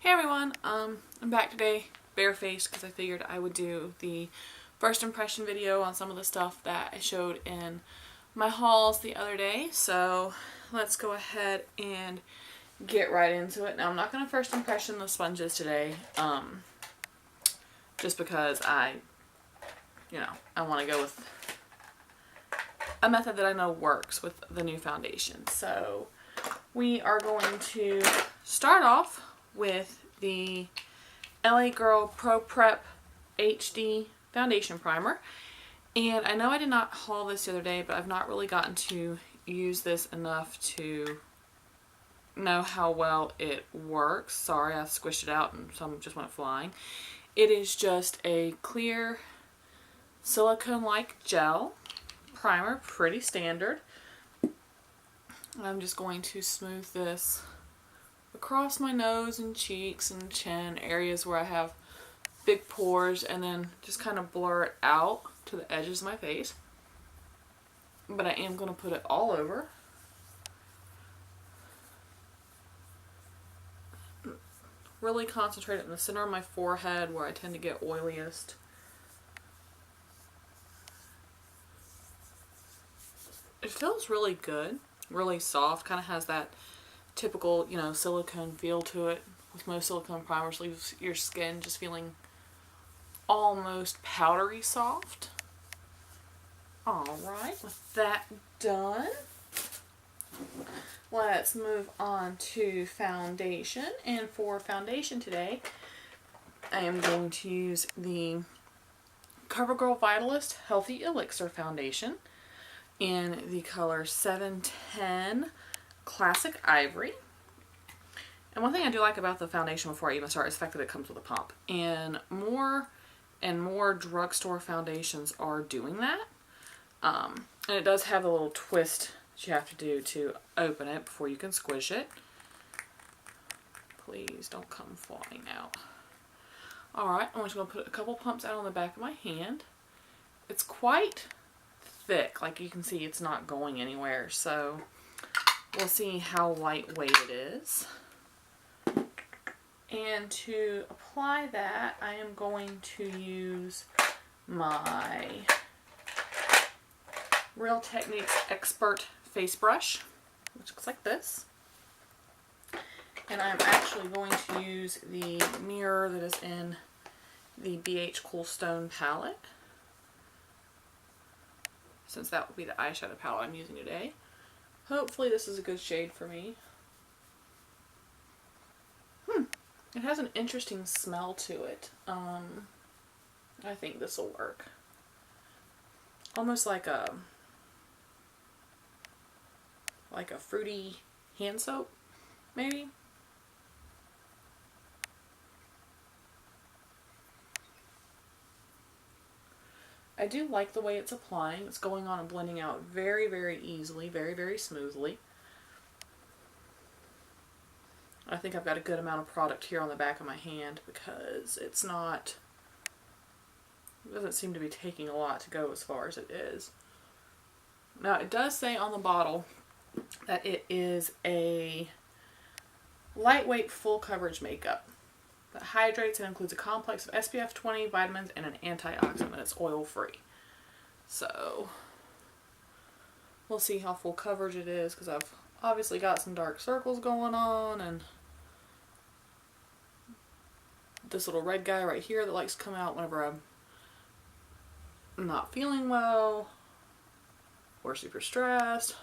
Hey everyone, I'm back today barefaced because I figured I would do the first impression video on some of the stuff that I showed in my hauls the other day. So let's go ahead and get right into it. Now I'm not going to first impression the sponges today, just because I want to go with a method that I know works with the new foundation. So we are going to start off with the LA Girl Pro Prep HD Foundation Primer. And I know I did not haul this the other day, but I've not really gotten to use this enough to know how well it works. Sorry, I squished it out and some just went flying. It is just a clear silicone-like gel primer, pretty standard. I'm just going to smooth this across my nose and cheeks and chin, areas where I have big pores, and then just kind of blur it out to the edges of my face. But I am going to put it all over. Really concentrate it in the center of my forehead where I tend to get oiliest. It feels really good, really soft, kind of has that typical, silicone feel to it. With most silicone primers, leaves your skin just feeling almost powdery soft. Alright, with that done, let's move on to foundation. And for foundation today, I am going to use the CoverGirl Vitalist Healthy Elixir Foundation in the color 710 Classic Ivory. And one thing I do like about the foundation before I even start is the fact that it comes with a pump. And more drugstore foundations are doing that. And it does have a little twist that you have to do to open it before you can squish it. Please don't come flying out. Alright, I'm just going to put a couple pumps out on the back of my hand. It's quite thick, like you can see it's not going anywhere, so we'll see how lightweight it is. And to apply that, I am going to use my Real Techniques Expert Face Brush, which looks like this. And I'm actually going to use the mirror that is in the BH Cool Stone palette, since that will be the eyeshadow palette I'm using today. Hopefully this is a good shade for me. It has an interesting smell to it. I think this will work. Almost like a fruity hand soap, maybe. I do like the way it's applying. It's going on and blending out very, very easily, very, very smoothly. I think I've got a good amount of product here on the back of my hand because it doesn't seem to be taking a lot to go as far as it is. Now it does say on the bottle that it is a lightweight full coverage makeup that hydrates and includes a complex of SPF 20 vitamins and an antioxidant, and it's oil free. So we'll see how full coverage it is, because I've obviously got some dark circles going on, and this little red guy right here that likes to come out whenever I'm not feeling well or super stressed.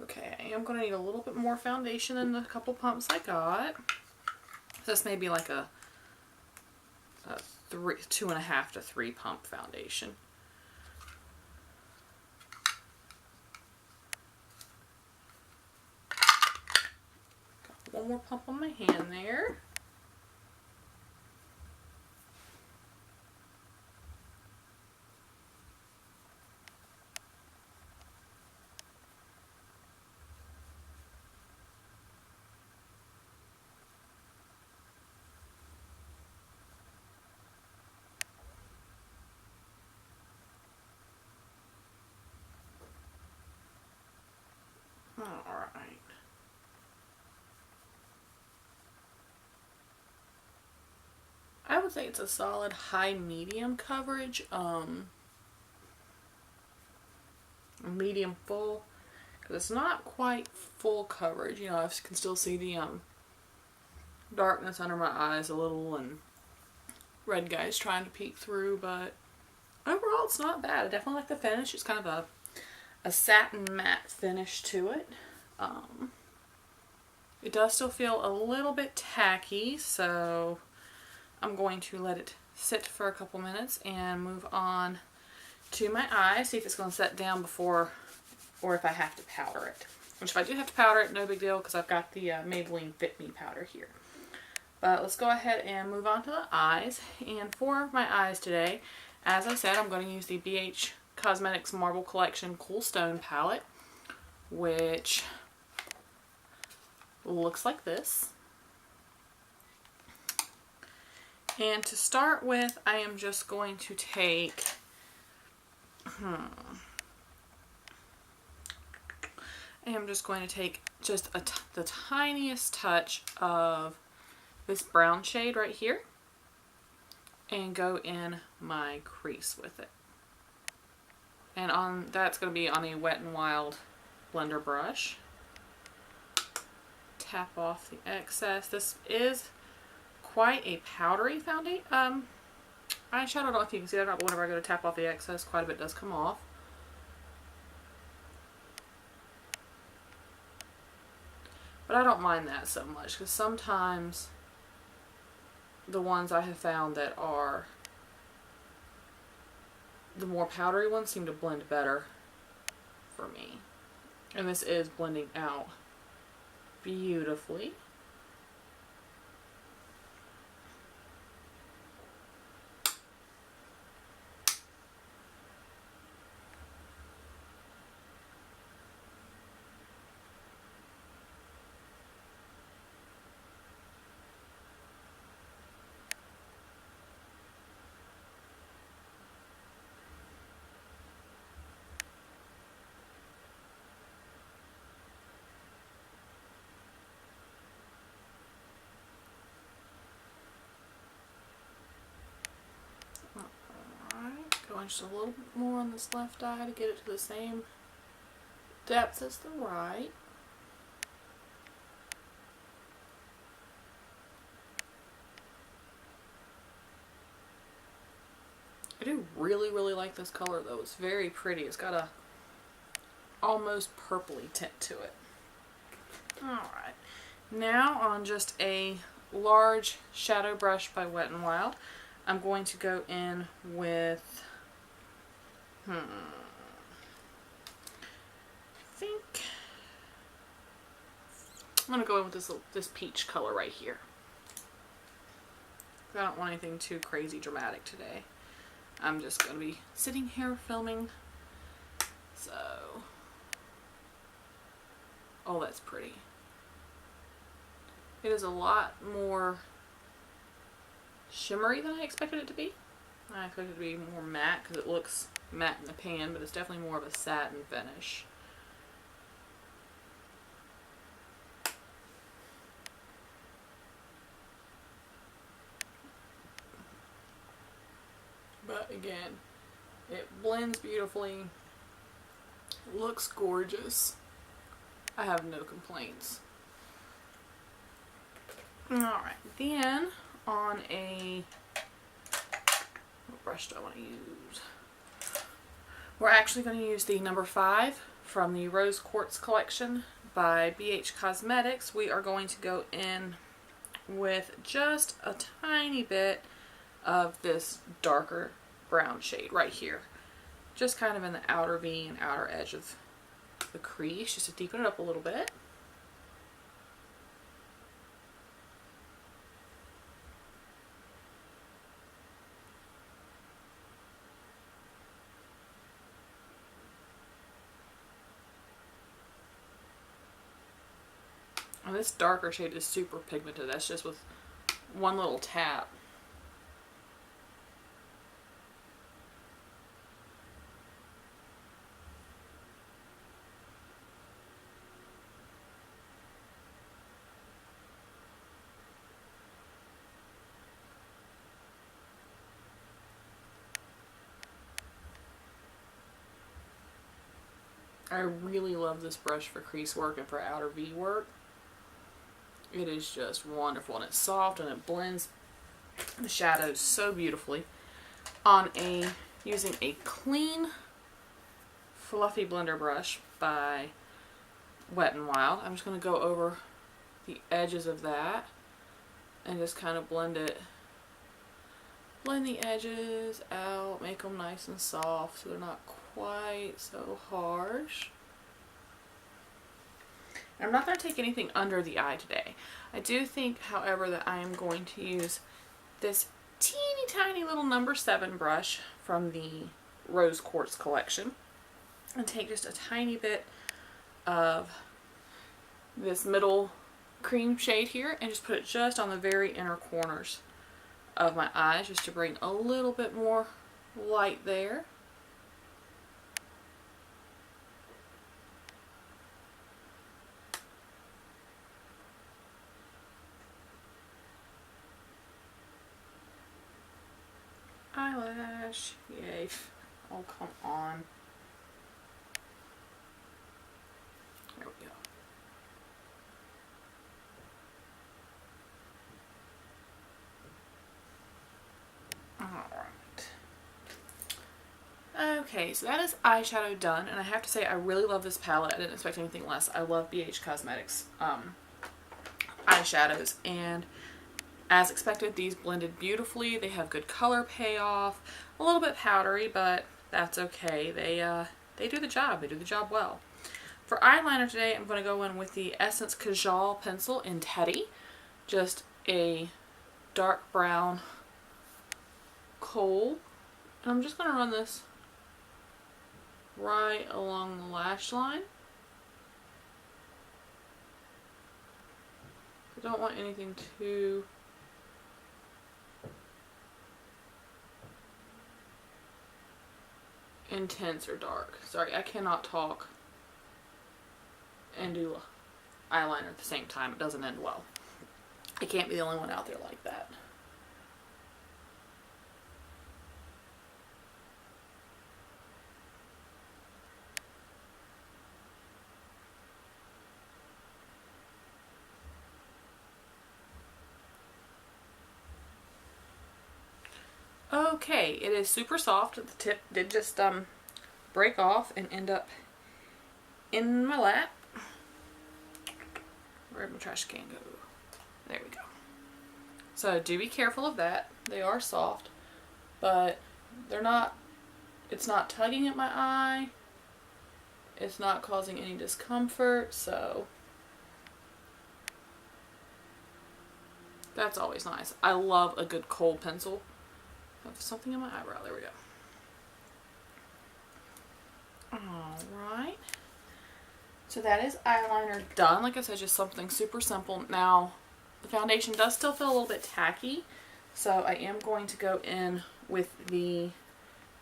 Okay, I am going to need a little bit more foundation than the couple pumps I got. This may be like a 2.5 to 3 pump foundation. Got one more pump on my hand there. Alright. I would say it's a solid high medium coverage. Medium full. Because it's not quite full coverage. You know, I can still see the darkness under my eyes a little, and red guys trying to peek through, but overall it's not bad. I definitely like the finish. It's kind of a satin matte finish to it. It does still feel a little bit tacky, so I'm going to let it sit for a couple minutes and move on to my eye, see if it's going to set down before, or if I have to powder it. Which if I do have to powder it, no big deal, because I've got the Maybelline Fit Me powder here. But let's go ahead and move on to the eyes. And for my eyes today, as I said, I'm going to use the BH Cosmetics Marble Collection Cool Stone palette, which looks like this. And to start with, I am just going to take just the tiniest touch of this brown shade right here and go in my crease with it. And that's going to be on a Wet n Wild blender brush. Tap off the excess. This is quite a powdery foundation. Eyeshadow, I don't know if you can see that or not, but whenever I go to tap off the excess, quite a bit does come off. But I don't mind that so much, because sometimes the ones I have found that are the more powdery ones seem to blend better for me. And this is blending out beautifully. Going just a little bit more on this left eye to get it to the same depth as the right. I do really like this color though. It's very pretty. It's got a almost purpley tint to it. Alright. Now on just a large shadow brush by Wet n Wild, I'm going to go in with I think I'm going to go in with this peach color right here. I don't want anything too crazy dramatic today. I'm just going to be sitting here filming. So, oh, that's pretty. It is a lot more shimmery than I expected it to be. I expected it to be more matte because it looks matte in the pan, but it's definitely more of a satin finish. But again, it blends beautifully, looks gorgeous. I have no complaints. Alright, then on what brush do I want to use? We're actually going to use the number 5 from the Rose Quartz collection by BH Cosmetics. We are going to go in with just a tiny bit of this darker brown shade right here. Just kind of in the outer V and outer edge of the crease, just to deepen it up a little bit. And this darker shade is super pigmented. That's just with one little tap. I really love this brush for crease work and for outer V work. It is just wonderful, and it's soft, and it blends the shadows so beautifully on using a clean fluffy blender brush by Wet n Wild. I'm just going to go over the edges of that and just kind of blend the edges out, make them nice and soft so they're not quite so harsh. And I'm not going to take anything under the eye today. I do think, however, that I am going to use this teeny tiny little number 7 brush from the Rose Quartz collection and take just a tiny bit of this middle cream shade here and just put it just on the very inner corners of my eyes, just to bring a little bit more light there. Eyelash, yay. Oh, come on. There we go. Alright. Okay, so that is eyeshadow done, and I have to say I really love this palette. I didn't expect anything less. I love BH Cosmetics eyeshadows, and as expected, these blended beautifully. They have good color payoff, a little bit powdery, but that's okay. They do the job. They do the job well. For eyeliner today, I'm going to go in with the Essence Kajal pencil in Teddy. Just a dark brown kohl. And I'm just going to run this right along the lash line. I don't want anything too intense or dark. Sorry, I cannot talk and do eyeliner at the same time. It doesn't end well. I can't be the only one out there like that. Okay, it is super soft. The tip did just break off and end up in my lap. Where'd my trash can go? There we go. So do be careful of that. They are soft, but they're not, it's not tugging at my eye. It's not causing any discomfort, so that's always nice. I love a good kohl pencil. I have something in my eyebrow. There we go. Alright. So that is eyeliner done. Like I said, just something super simple. Now, the foundation does still feel a little bit tacky, so I am going to go in with the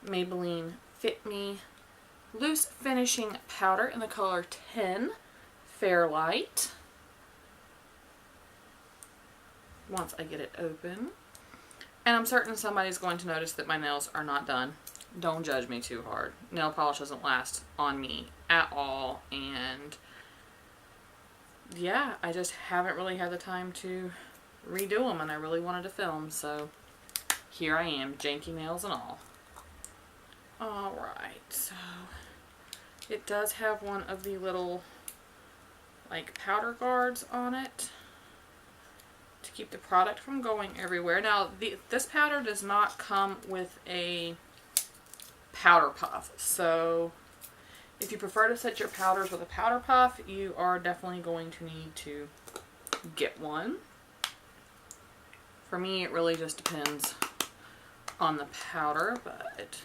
Maybelline Fit Me Loose Finishing Powder in the color 10 Fairlight. Once I get it open. And I'm certain somebody's going to notice that my nails are not done. Don't judge me too hard. Nail polish doesn't last on me at all. And yeah, I just haven't really had the time to redo them, and I really wanted to film. So here I am, janky nails and all. Alright, so it does have one of the little like powder guards on it to keep the product from going everywhere. Now, this powder does not come with a powder puff, so if you prefer to set your powders with a powder puff, you are definitely going to need to get one. For me, it really just depends on the powder, but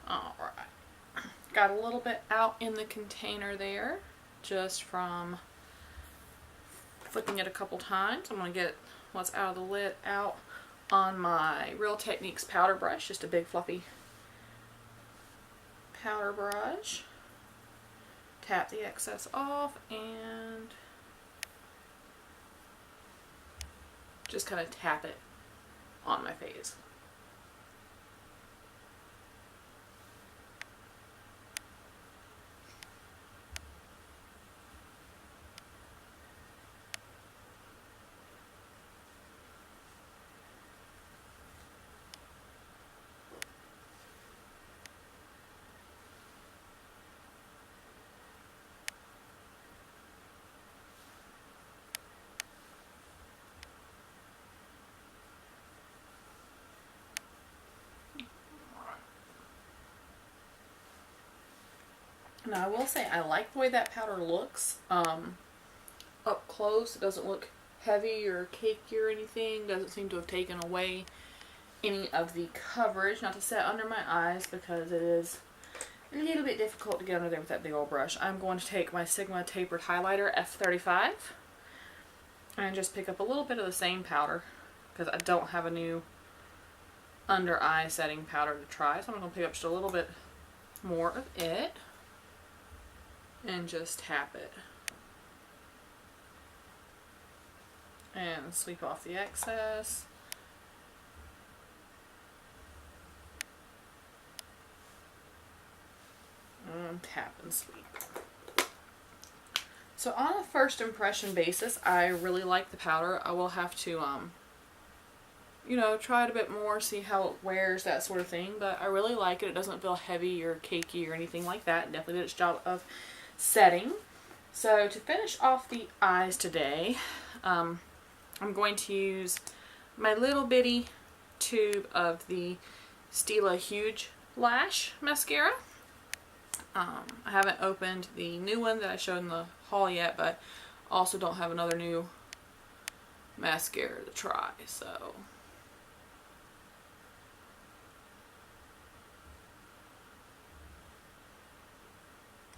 alright. Got a little bit out in the container there, just from flicking it a couple times. I'm going to get what's out of the lid out on my Real Techniques powder brush, just a big fluffy powder brush. Tap the excess off and just kind of tap it on my face. Now I will say I like the way that powder looks up close. It doesn't look heavy or cakey or anything. Doesn't seem to have taken away any of the coverage. Not to set under my eyes because it is a little bit difficult to get under there with that big old brush. I'm going to take my Sigma Tapered Highlighter F35 and just pick up a little bit of the same powder because I don't have a new under eye setting powder to try. So I'm going to pick up just a little bit more of it and just tap it. And sweep off the excess. And tap and sweep. So on a first impression basis, I really like the powder. I will have to, you know, try it a bit more, see how it wears, that sort of thing. But I really like it. It doesn't feel heavy or cakey or anything like that. It definitely did its job of setting. So to finish off the eyes today, I'm going to use my little bitty tube of the Stila Huge Lash Mascara. I haven't opened the new one that I showed in the haul yet, but also don't have another new mascara to try, so.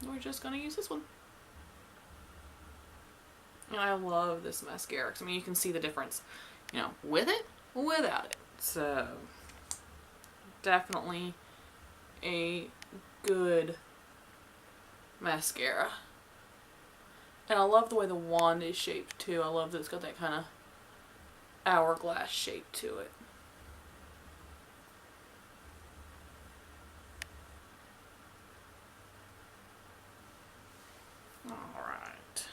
We're just going to use this one. And I love this mascara, because I mean, you can see the difference, you know, with it, without it. So, definitely a good mascara. And I love the way the wand is shaped too. I love that it's got that kind of hourglass shape to it. Alright.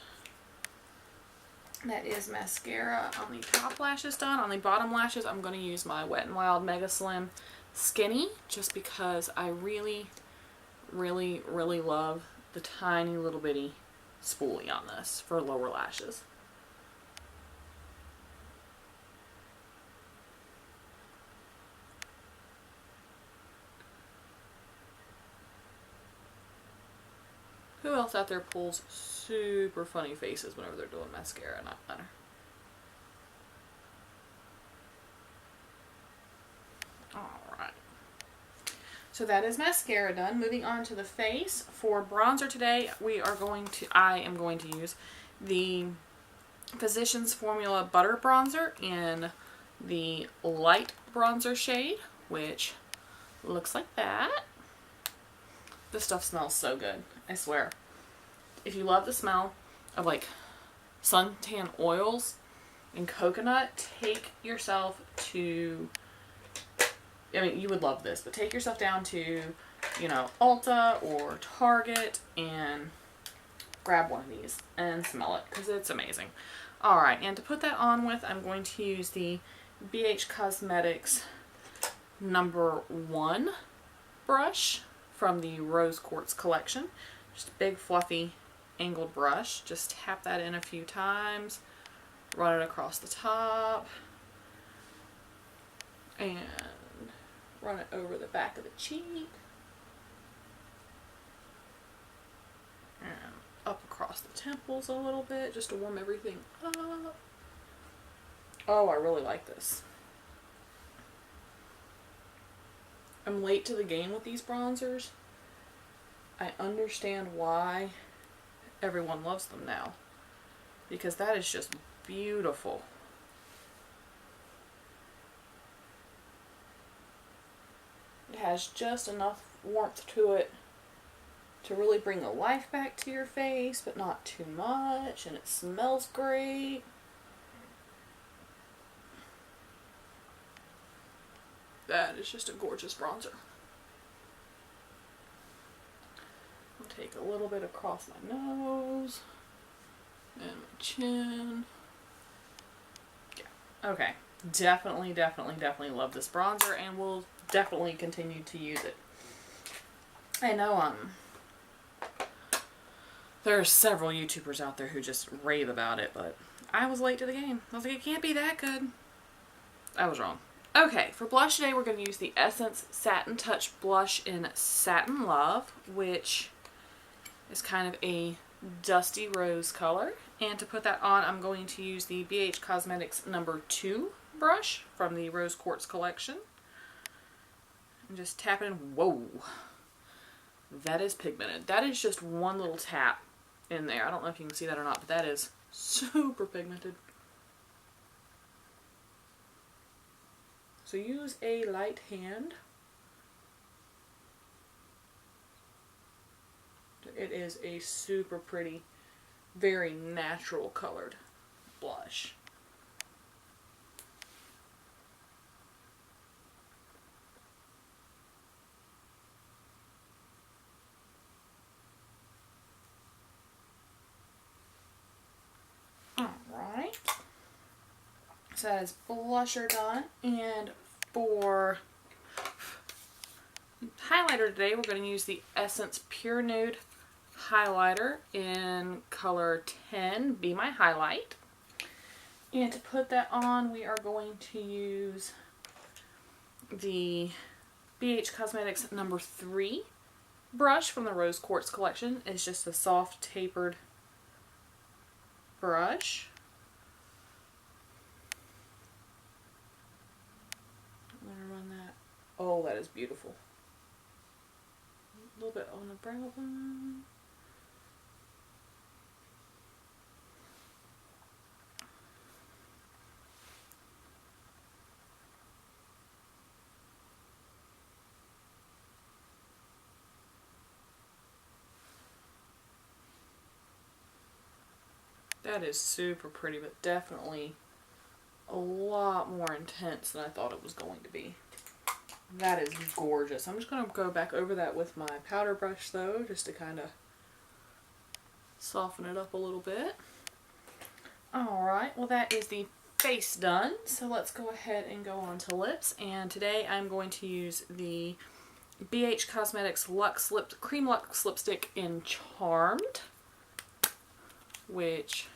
That is mascara on the top lashes done. On the bottom lashes, I'm going to use my Wet n Wild Mega Slim Skinny, just because I really love the tiny little bitty spoolie on this for lower lashes. Who else out there pulls super funny faces whenever they're doing mascara and eyeliner? Alright. So that is mascara done. Moving on to the face. For bronzer today, I am going to use the Physicians Formula Butter Bronzer in the light bronzer shade, which looks like that. This stuff smells so good, I swear. If you love the smell of like suntan oils and coconut, take yourself to, I mean, you would love this, but take yourself down to, you know, Ulta or Target and grab one of these and smell it, because it's amazing. Alright, and to put that on with, I'm going to use the BH Cosmetics #1 brush from the Rose Quartz collection. Just a big fluffy angled brush. Just tap that in a few times, run it across the top, and run it over the back of the cheek, and up across the temples a little bit, just to warm everything up. Oh, I really like this. I'm late to the game with these bronzers. I understand why everyone loves them now, because that is just beautiful. It has just enough warmth to it to really bring the life back to your face, but not too much, and it smells great. That is just a gorgeous bronzer. I'll take a little bit across my nose and my chin. Yeah, okay. Definitely love this bronzer, and will definitely continue to use it. I know there are several YouTubers out there who just rave about it, but I was late to the game. I was like, it can't be that good. I was wrong. Okay, for blush today, we're going to use the Essence Satin Touch Blush in Satin Love, which is kind of a dusty rose color. And to put that on, I'm going to use the BH Cosmetics number 2 brush from the Rose Quartz collection. And just tap in. Whoa! That is pigmented. That is just one little tap in there. I don't know if you can see that or not, but that is super pigmented. So use a light hand. It is a super pretty, very natural colored blush. Alright. So that is blusher done. And for highlighter today, we're going to use the Essence Pure Nude highlighter in color 10, Be My Highlight. And to put that on, we are going to use the BH Cosmetics number 3 brush from the Rose Quartz collection. It's just a soft tapered brush. I'm going to run that. Oh, that is beautiful. A little bit on the brow bone. That is super pretty, but definitely a lot more intense than I thought it was going to be. That is gorgeous. I'm just going to go back over that with my powder brush though, just to kind of soften it up a little bit. Alright, well that is the face done. So let's go ahead and go on to lips. And today I'm going to use the BH Cosmetics Cream Luxe Lipstick in Charmed, which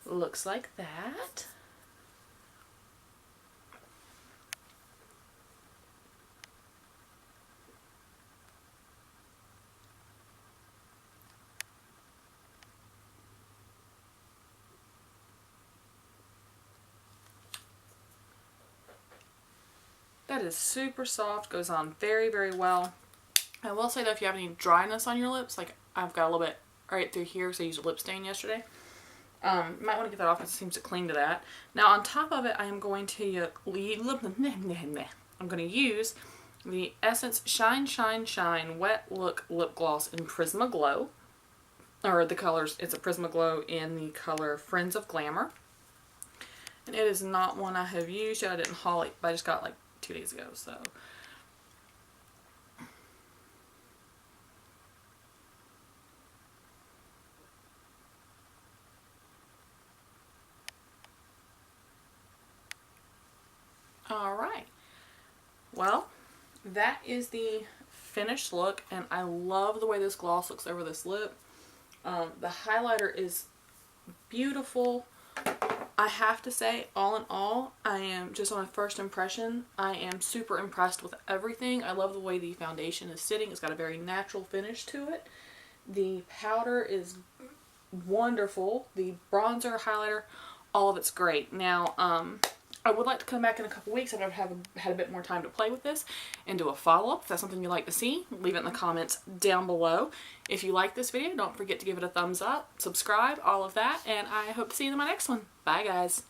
looks like that. That is super soft, goes on very, very well. I will say though, if you have any dryness on your lips, like I've got a little bit right through here because I used a lip stain yesterday, you might want to get that off because it seems to cling to that. Now on top of it, I am going to use the Essence Shine Shine Shine Wet Look Lip Gloss in Prisma Glow. Or the colors, it's a Prisma Glow in the color Friends of Glamour. And it is not one I have used yet. I didn't haul it, but I just got it like 2 days ago, so. Alright, well, that is the finished look, and I love the way this gloss looks over this lip. The highlighter is beautiful. I have to say, all in all, I am, just on a first impression, I am super impressed with everything. I love the way the foundation is sitting. It's got a very natural finish to it. The powder is wonderful. The bronzer, highlighter, all of it's great. Now, I would like to come back in a couple weeks and I've had a bit more time to play with this and do a follow-up. If that's something you'd like to see, leave it in the comments down below. If you like this video, don't forget to give it a thumbs up, subscribe, all of that, and I hope to see you in my next one. Bye, guys.